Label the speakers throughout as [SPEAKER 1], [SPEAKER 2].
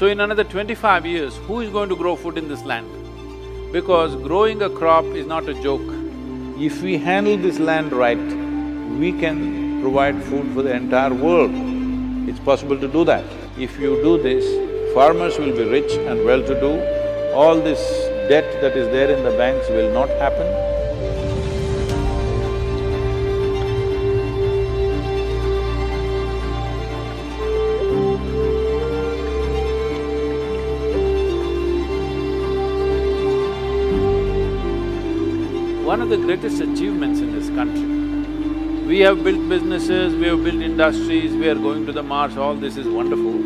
[SPEAKER 1] in another 25 years, who is going to grow food in this land? Because growing a crop is not a joke. If we handle this land right, we can provide food for the entire world. It's possible to do that. If you do this, farmers will be rich and well-to-do, all this debt that is there in the banks will not happen. One of the greatest achievements in this country, we have built businesses, we have built industries, we are going to the Mars, all this is wonderful.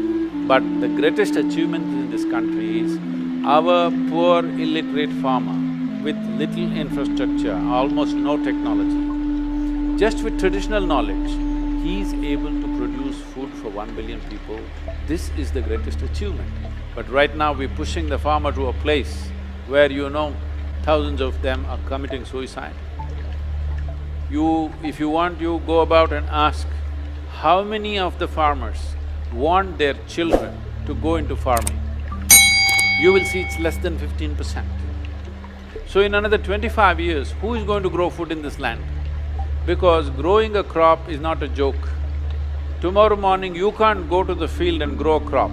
[SPEAKER 1] But the greatest achievement in this country is our poor illiterate farmer with little infrastructure, almost no technology. Just with traditional knowledge, he is able to produce food for 1 billion people. This is the greatest achievement. But right now we're pushing the farmer to a place where thousands of them are committing suicide. If you want, you go about and ask, how many of the farmers want their children to go into farming? You will see it's less than 15%. So in another 25 years, who is going to grow food in this land? Because growing a crop is not a joke. Tomorrow morning, you can't go to the field and grow a crop.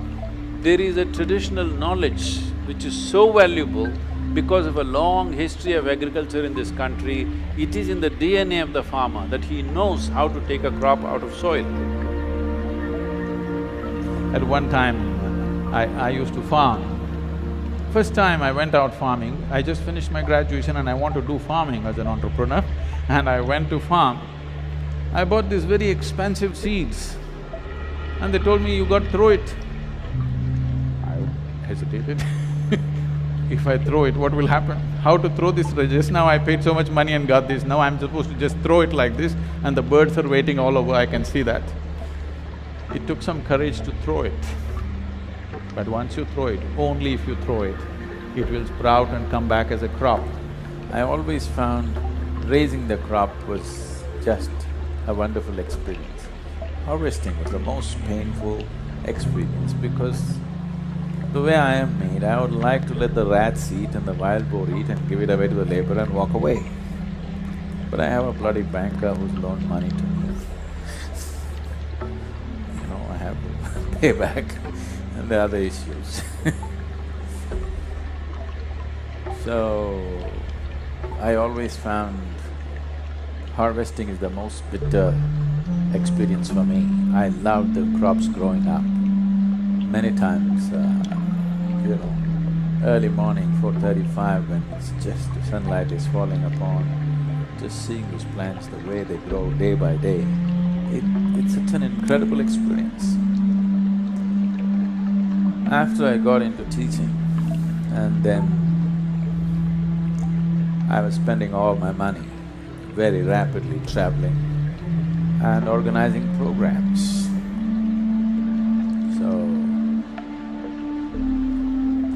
[SPEAKER 1] There is a traditional knowledge which is so valuable. Because of a long history of agriculture in this country, it is in the DNA of the farmer that he knows how to take a crop out of soil. At one time, I used to farm. First time I went out farming, I just finished my graduation and I want to do farming as an entrepreneur, and I went to farm. I bought these very expensive seeds and they told me, you got to throw it. I hesitated if I throw it, what will happen? How to throw this? Just now I paid so much money and got this, now I'm supposed to just throw it like this and the birds are waiting all over, I can see that. It took some courage to throw it. But once you throw it, only if you throw it, it will sprout and come back as a crop. I always found raising the crop was just a wonderful experience. Harvesting was the most painful experience because the way I am made, I would like to let the rats eat and the wild boar eat and give it away to the laborer and walk away. But I have a bloody banker who's loaned money to me. I have to pay back and the other issues So, I always found harvesting is the most bitter experience for me. I loved the crops growing up. Many times, early morning, 4:35, when it's just the sunlight is falling upon, just seeing those plants, the way they grow day by day, it's such an incredible experience. After I got into teaching, and then I was spending all my money very rapidly traveling and organizing programs. So,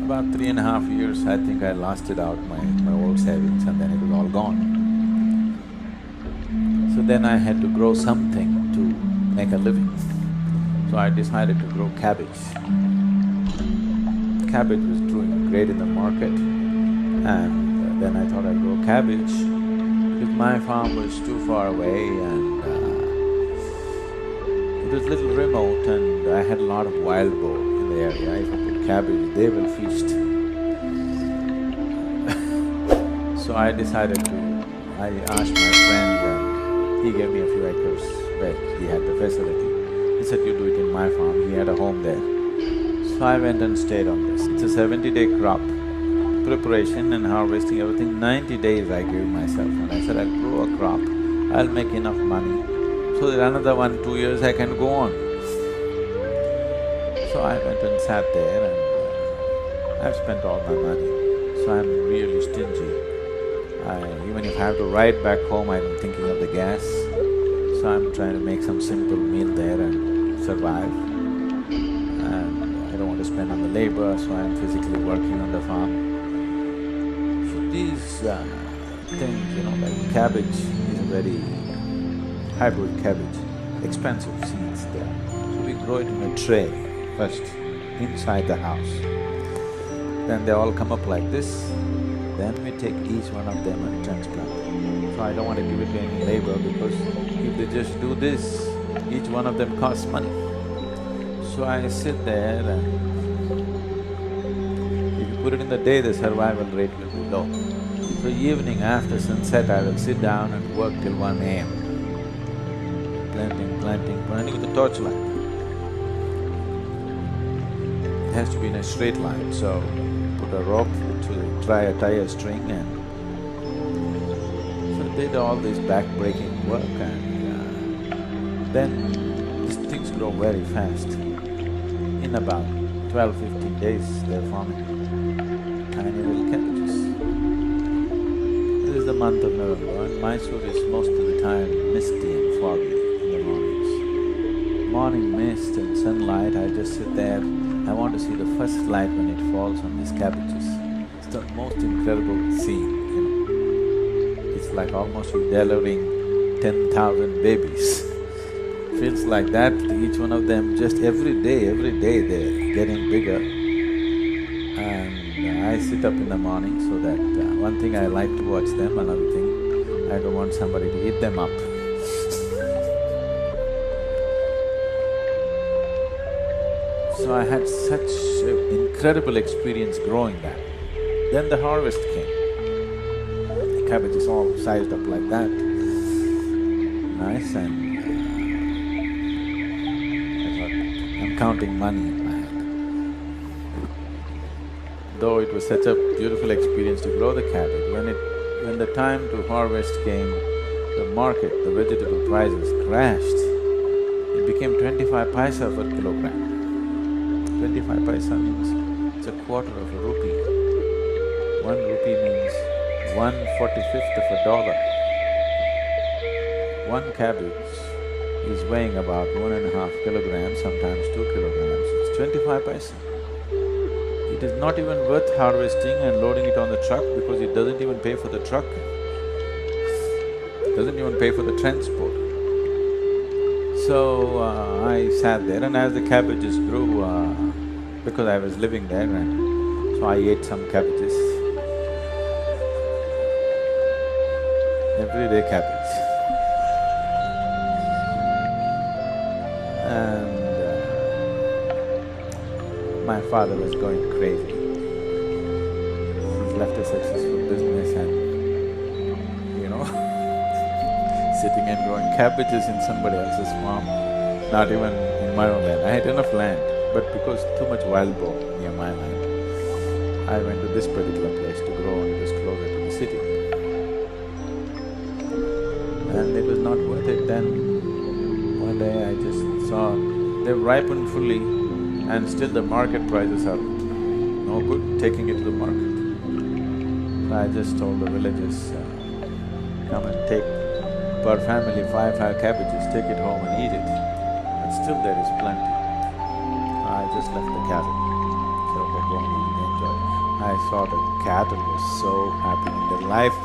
[SPEAKER 1] about 3.5 years, I think I lasted out my old savings and then it was all gone. So then I had to grow something to make a living. So I decided to grow cabbage. Cabbage was doing great in the market, and then I thought I'd grow cabbage because my farm was too far away and it was a little remote and I had a lot of wild boar in the area. If I put cabbage, they will feast. So I decided I asked my friend and he gave me a few acres where he had the facility. He said, you do it in my farm, he had a home there. So I went and stayed on this. It's a 70-day crop, preparation and harvesting, everything. 90 days I gave myself and I said, I'll grow a crop, I'll make enough money so that another 1-2 years I can go on. So I went and sat there and I've spent all my money, so I'm really stingy. Even if I have to ride back home, I'm thinking of the gas, so I'm trying to make some simple meal there and survive. And I don't want to spend on the labor, so I'm physically working on the farm. So these things, like cabbage is a very hybrid cabbage, expensive seeds there. So we grow it in a tray first, inside the house. Then they all come up like this, then we take each one of them and transplant them. So I don't want to give it to any labor because if they just do this, each one of them costs money. So I sit there and if you put it in the day, the survival rate will be low. So evening after sunset, I will sit down and work till 1 AM. Planting with a torchlight. It has to be in a straight line, so put a rope to tie a string and… So I did all this back-breaking work and then these things grow very fast. In about 12–15 days, they're forming tiny little cabbages. This is the month of November and Mysore is most of the time misty and foggy in the mornings. Morning mist and sunlight, I just sit there. I want to see the first light when it falls on these cabbages. It's the most incredible scene, you know. It's like almost you're delivering 10,000 babies. Feels like that, each one of them just every day they're getting bigger. And I sit up in the morning so that… one thing I like to watch them, another thing, I don't want somebody to eat them up. So I had such an incredible experience growing that. Then the harvest came. The cabbages all sized up like that, nice, and I thought, I'm counting money in my hand. Though it was such a beautiful experience to grow the cabbage, when the time to harvest came, the market, the vegetable prices crashed. It became 25 paisa per kilogram. 25 paisa means it's a quarter of a rupee. 1 rupee means 1/45th of a dollar. One cabbage is weighing about 1.5 kilograms, sometimes 2 kilograms, it's 25 paisa. It is not even worth harvesting and loading it on the truck because it doesn't even pay for the truck. It doesn't even pay for the transport. So, I sat there and as the cabbages grew, because I was living there and so I ate some cabbages. Everyday cabbage. And my father was going crazy. He's left a successful business and, you know, sitting and growing cabbages in somebody else's farm, not even in my own land. I had enough land, but because too much wild boar near my land, I went to this particular place to grow and it was closer to the city. And it was not worth it. Then one day I just saw they've ripened fully and still the market prices are no good, taking it to the market. So I just told the villagers, come and take per family five cabbages, take it home and eat it. But still there is plenty. I just left the cattle, so they go and enjoy. I saw the cattle were so happy in their life,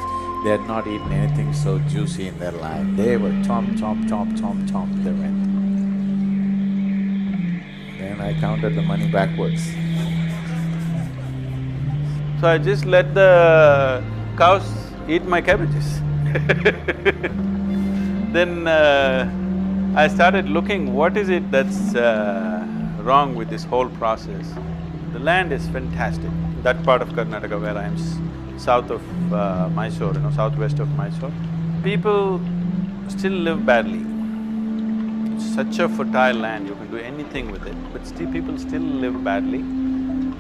[SPEAKER 1] they had not eaten anything so juicy in their life. They were chomp, chomp, chomp, chomp, chomp, they went. Then I counted the money backwards. So I just let the cows eat my cabbages. Then I started looking, what is it that's wrong with this whole process? The land is fantastic. That part of Karnataka where I am south of Mysore, you know, southwest of Mysore, people still live badly. It's such a fertile land, you can do anything with it, but still people still live badly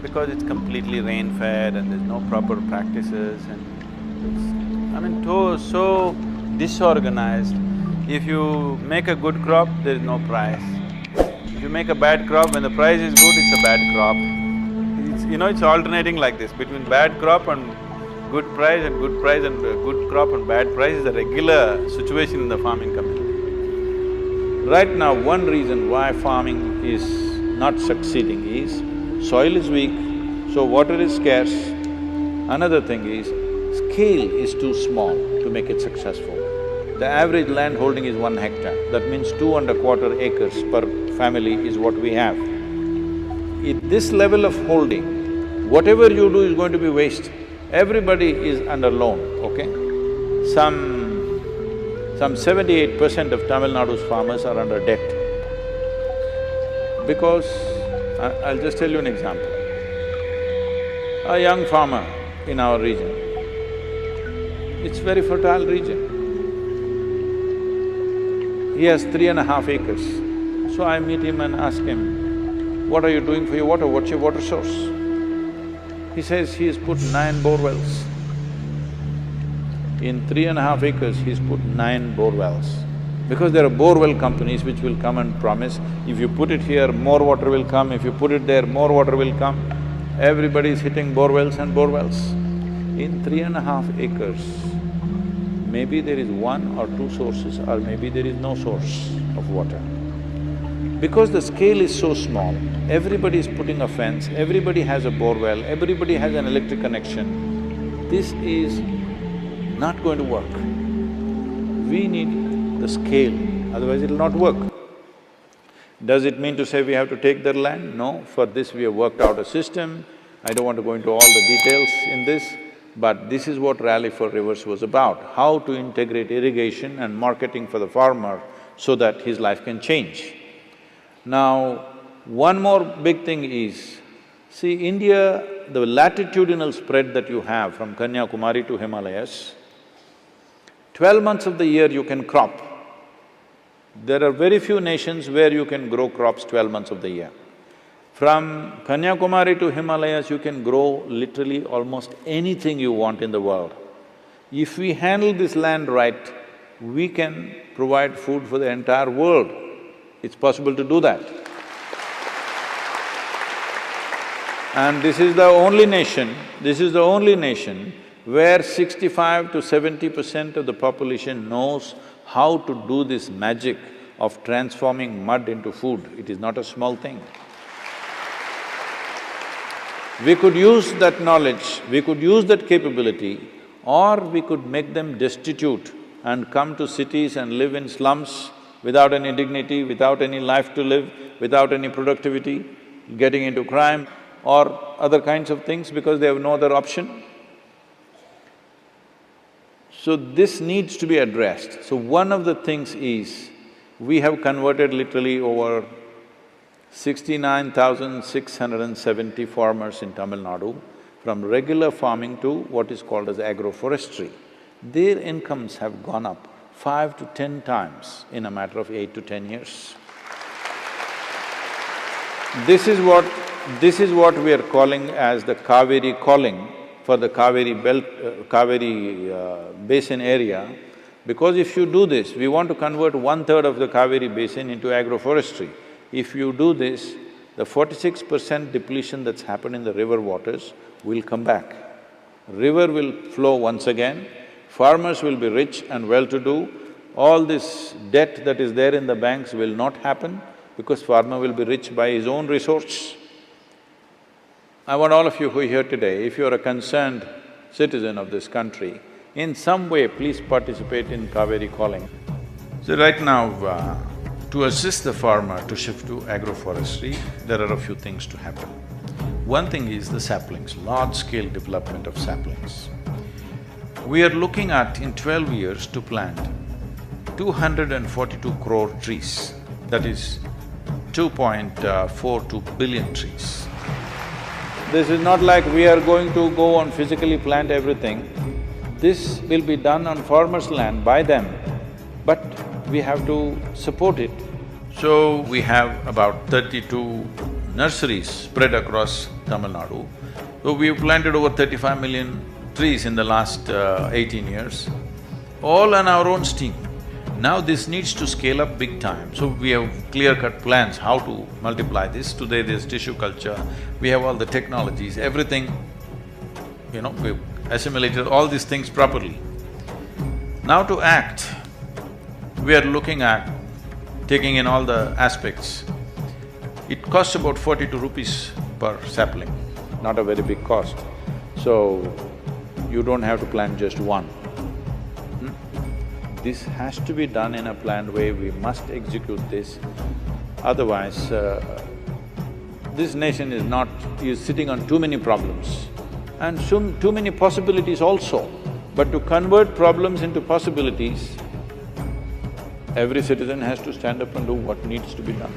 [SPEAKER 1] because it's completely rain-fed and there's no proper practices and it's… I mean, so disorganized. If you make a good crop, there is no price. If you make a bad crop, when the price is good, it's a bad crop. It's alternating like this, between bad crop and good price and good price and good crop and bad price is a regular situation in the farming community. Right now, one reason why farming is not succeeding is soil is weak, so water is scarce. Another thing is, scale is too small to make it successful. The average land holding is 1 hectare, that means 2¼ acres per family is what we have. This level of holding, whatever you do is going to be waste. Everybody is under loan, okay? Some 78% of Tamil Nadu's farmers are under debt. Because, I'll just tell you an example. A young farmer in our region, it's very fertile region. He has 3.5 acres. So I meet him and ask him, what are you doing for your water? What's your water source? He says he has put 9 bore wells. In 3.5 acres, he's put 9 bore wells. Because there are bore well companies which will come and promise, if you put it here, more water will come, if you put it there, more water will come. Everybody is hitting bore wells and bore wells. In 3.5 acres, maybe there is 1 or 2 sources or maybe there is no source of water. Because the scale is so small, everybody is putting a fence, everybody has a bore well, everybody has an electric connection. This is not going to work. We need the scale, otherwise it'll not work. Does it mean to say we have to take their land? No, for this we have worked out a system. I don't want to go into all the details in this, but this is what Rally for Rivers was about, how to integrate irrigation and marketing for the farmer so that his life can change. Now, one more big thing is, see, India, the latitudinal spread that you have from Kanyakumari to Himalayas, 12 months of the year you can crop. There are very few nations where you can grow crops 12 months of the year. From Kanyakumari to Himalayas, you can grow literally almost anything you want in the world. If we handle this land right, we can provide food for the entire world. It's possible to do that. And this is the only nation where 65 to 70% of the population knows how to do this magic of transforming mud into food. It is not a small thing. We could use that knowledge, we could use that capability, or we could make them destitute and come to cities and live in slums without any dignity, without any life to live, without any productivity, getting into crime or other kinds of things because they have no other option. So this needs to be addressed. So one of the things is, we have converted literally over 69,670 farmers in Tamil Nadu from regular farming to what is called as agroforestry. Their incomes have gone up 5 to 10 times in a matter of 8 to 10 years. This is what we are calling as the Kaveri calling for the Kaveri belt… Kaveri basin area, because if you do this, we want to convert 1/3 of the Kaveri basin into agroforestry. If you do this, the 46% depletion that's happened in the river waters will come back. River will flow once again, farmers will be rich and well-to-do, all this debt that is there in the banks will not happen because farmer will be rich by his own resource. I want all of you who are here today, if you're a concerned citizen of this country, in some way please participate in Kaveri calling. So right now, to assist the farmer to shift to agroforestry, there are a few things to happen. One thing is the saplings, large-scale development of saplings. We are looking at, in 12 years, to plant 242 crore trees, that is 2.42 billion trees. This is not like we are going to go and physically plant everything. This will be done on farmers' land by them, but we have to support it. So, we have about 32 nurseries spread across Tamil Nadu. So, we have planted over 35 million trees in the last 18 years, all on our own steam. Now this needs to scale up big time, so we have clear-cut plans how to multiply this. Today there's tissue culture, we have all the technologies, everything, we've assimilated all these things properly. Now to act, we are looking at taking in all the aspects. It costs about 42 rupees per sapling, not a very big cost. So, you don't have to plant just one. This has to be done in a planned way, we must execute this, otherwise this nation is sitting on too many problems and too many possibilities also. But to convert problems into possibilities, every citizen has to stand up and do what needs to be done.